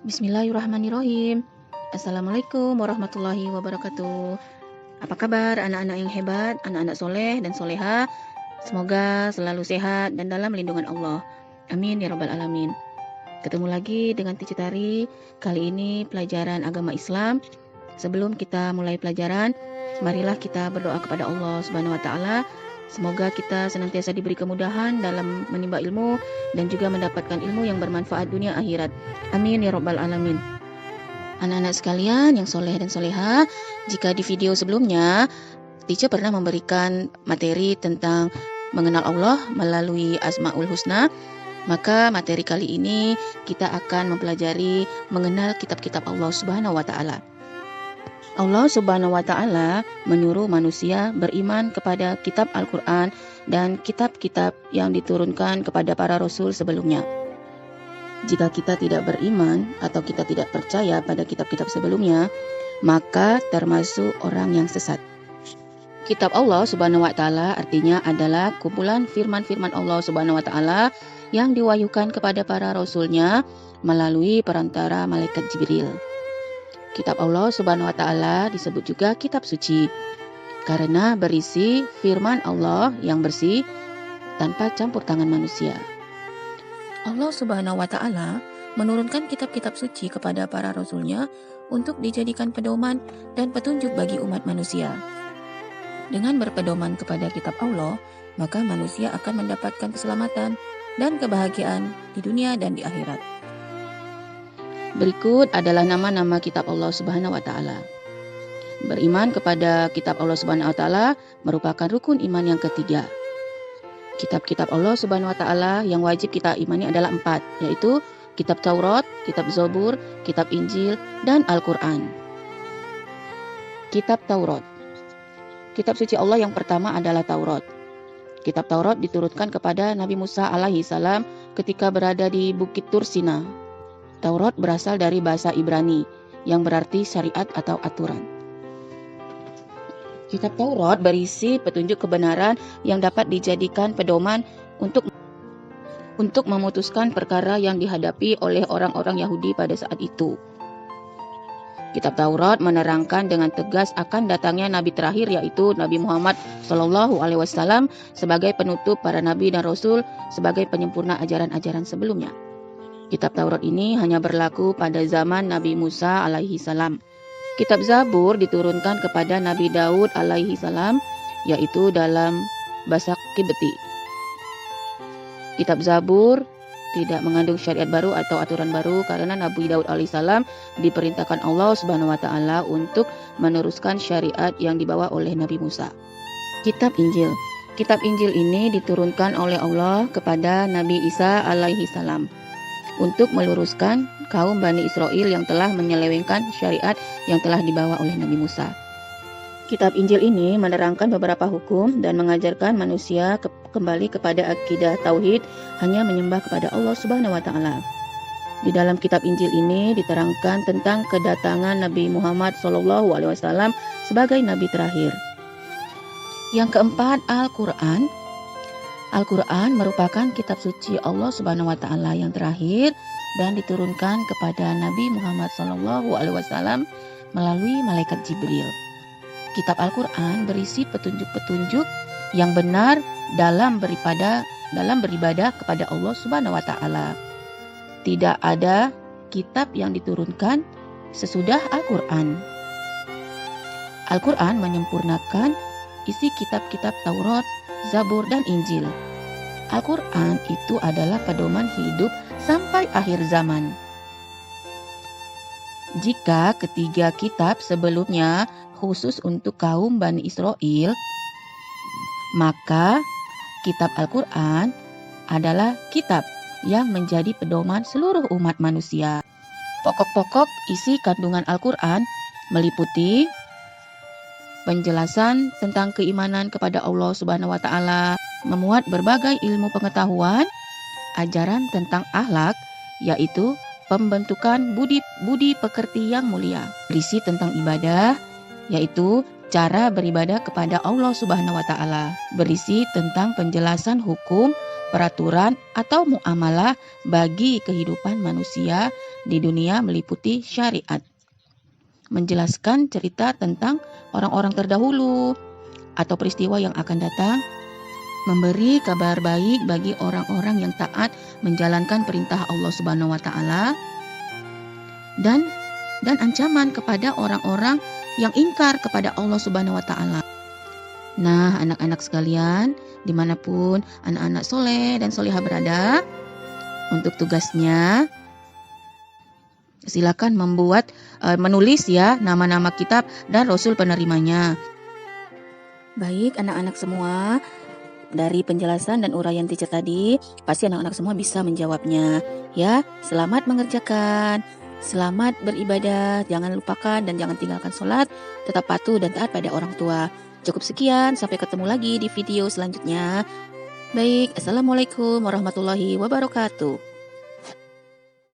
Bismillahirrahmanirrahim. Assalamualaikum warahmatullahi wabarakatuh. Apa kabar anak-anak yang hebat, anak-anak soleh dan soleha? Semoga selalu sehat dan dalam lindungan Allah. Amin ya rabbal alamin. Ketemu lagi dengan Teacher Tari. Kali ini pelajaran agama Islam. Sebelum kita mulai pelajaran, marilah kita berdoa kepada Allah Subhanahu wa taala. Semoga kita senantiasa diberi kemudahan dalam menimba ilmu dan juga mendapatkan ilmu yang bermanfaat dunia akhirat. Amin ya rabbal alamin. Anak-anak sekalian yang soleh dan soleha, jika di video sebelumnya teacher pernah memberikan materi tentang mengenal Allah melalui Asmaul Husna, maka materi kali ini kita akan mempelajari mengenal kitab-kitab Allah Subhanahu wa taala. Allah Subhanahu wa taala menyuruh manusia beriman kepada kitab Al-Qur'an dan kitab-kitab yang diturunkan kepada para rasul sebelumnya. Jika kita tidak beriman atau kita tidak percaya pada kitab-kitab sebelumnya, maka termasuk orang yang sesat. Kitab Allah Subhanahu wa taala artinya adalah kumpulan firman-firman Allah Subhanahu wa taala yang diwahyukan kepada para rasulnya melalui perantara malaikat Jibril. Kitab Allah Subhanahu wa taala disebut juga kitab suci karena berisi firman Allah yang bersih tanpa campur tangan manusia. Allah Subhanahu wa taala menurunkan kitab-kitab suci kepada para rasulnya untuk dijadikan pedoman dan petunjuk bagi umat manusia. Dengan berpedoman kepada kitab Allah, maka manusia akan mendapatkan keselamatan dan kebahagiaan di dunia dan di akhirat. Berikut adalah nama-nama kitab Allah Subhanahu wa taala. Beriman kepada kitab Allah Subhanahu wa taala merupakan rukun iman yang ketiga. Kitab-kitab Allah Subhanahu wa taala yang wajib kita imani adalah 4, yaitu kitab Taurat, kitab Zabur, kitab Injil, dan Al-Qur'an. Kitab Taurat. Kitab suci Allah yang pertama adalah Taurat. Kitab Taurat diturunkan kepada Nabi Musa alaihi salam ketika berada di Bukit Tur Sina. Taurat berasal dari bahasa Ibrani yang berarti syariat atau aturan. Kitab Taurat berisi petunjuk kebenaran yang dapat dijadikan pedoman untuk memutuskan perkara yang dihadapi oleh orang-orang Yahudi pada saat itu. Kitab Taurat menerangkan dengan tegas akan datangnya nabi terakhir, yaitu Nabi Muhammad SAW sebagai penutup para nabi dan rasul sebagai penyempurna ajaran-ajaran sebelumnya. Kitab Taurat ini hanya berlaku pada zaman Nabi Musa alaihi salam. Kitab Zabur diturunkan kepada Nabi Daud alaihi salam, yaitu dalam bahasa Kibti. Kitab Zabur tidak mengandung syariat baru atau aturan baru karena Nabi Daud alaihi salam diperintahkan Allah Subhanahu wa taala untuk meneruskan syariat yang dibawa oleh Nabi Musa. Kitab Injil. Kitab Injil ini diturunkan oleh Allah kepada Nabi Isa alaihi salam untuk meluruskan kaum Bani Israel yang telah menyelewengkan syariat yang telah dibawa oleh Nabi Musa. Kitab Injil ini menerangkan beberapa hukum dan mengajarkan manusia kembali kepada akidah tauhid, hanya menyembah kepada Allah Subhanahu wa taala. Di dalam kitab Injil ini diterangkan tentang kedatangan Nabi Muhammad SAW sebagai nabi terakhir. Yang keempat, Al-Qur'an. Al-Qur'an merupakan kitab suci Allah Subhanahu wa taala yang terakhir dan diturunkan kepada Nabi Muhammad SAW melalui malaikat Jibril. Kitab Al-Qur'an berisi petunjuk-petunjuk yang benar dalam beribadah kepada Allah Subhanahu wa taala. Tidak ada kitab yang diturunkan sesudah Al-Qur'an. Al-Qur'an menyempurnakan isi kitab-kitab Taurat, Zabur, dan Injil. Al-Qur'an itu adalah pedoman hidup sampai akhir zaman. Jika ketiga kitab sebelumnya khusus untuk kaum Bani Israel, maka kitab Al-Qur'an adalah kitab yang menjadi pedoman seluruh umat manusia. Pokok-pokok isi kandungan Al-Qur'an meliputi penjelasan tentang keimanan kepada Allah Subhanahu wa taala, memuat berbagai ilmu pengetahuan, ajaran tentang akhlak, yaitu pembentukan budi pekerti yang mulia, berisi tentang ibadah, yaitu cara beribadah kepada Allah Subhanahu wa taala, berisi tentang penjelasan hukum, peraturan atau muamalah bagi kehidupan manusia di dunia meliputi syariat. Menjelaskan cerita tentang orang-orang terdahulu atau peristiwa yang akan datang, memberi kabar baik bagi orang-orang yang taat menjalankan perintah Allah Subhanahu wa taala, dan ancaman kepada orang-orang yang ingkar kepada Allah Subhanahu wa taala. Nah, anak-anak sekalian, dimanapun anak-anak soleh dan solehah berada, untuk tugasnya silakan menulis ya nama-nama kitab dan rasul penerimanya. Baik anak-anak semua, dari penjelasan dan uraian teacher tadi, pasti anak-anak semua bisa menjawabnya. Ya, selamat mengerjakan. Selamat beribadah, jangan lupakan dan jangan tinggalkan sholat, tetap patuh dan taat pada orang tua. Cukup sekian, sampai ketemu lagi di video selanjutnya. Baik, Assalamualaikum warahmatullahi wabarakatuh.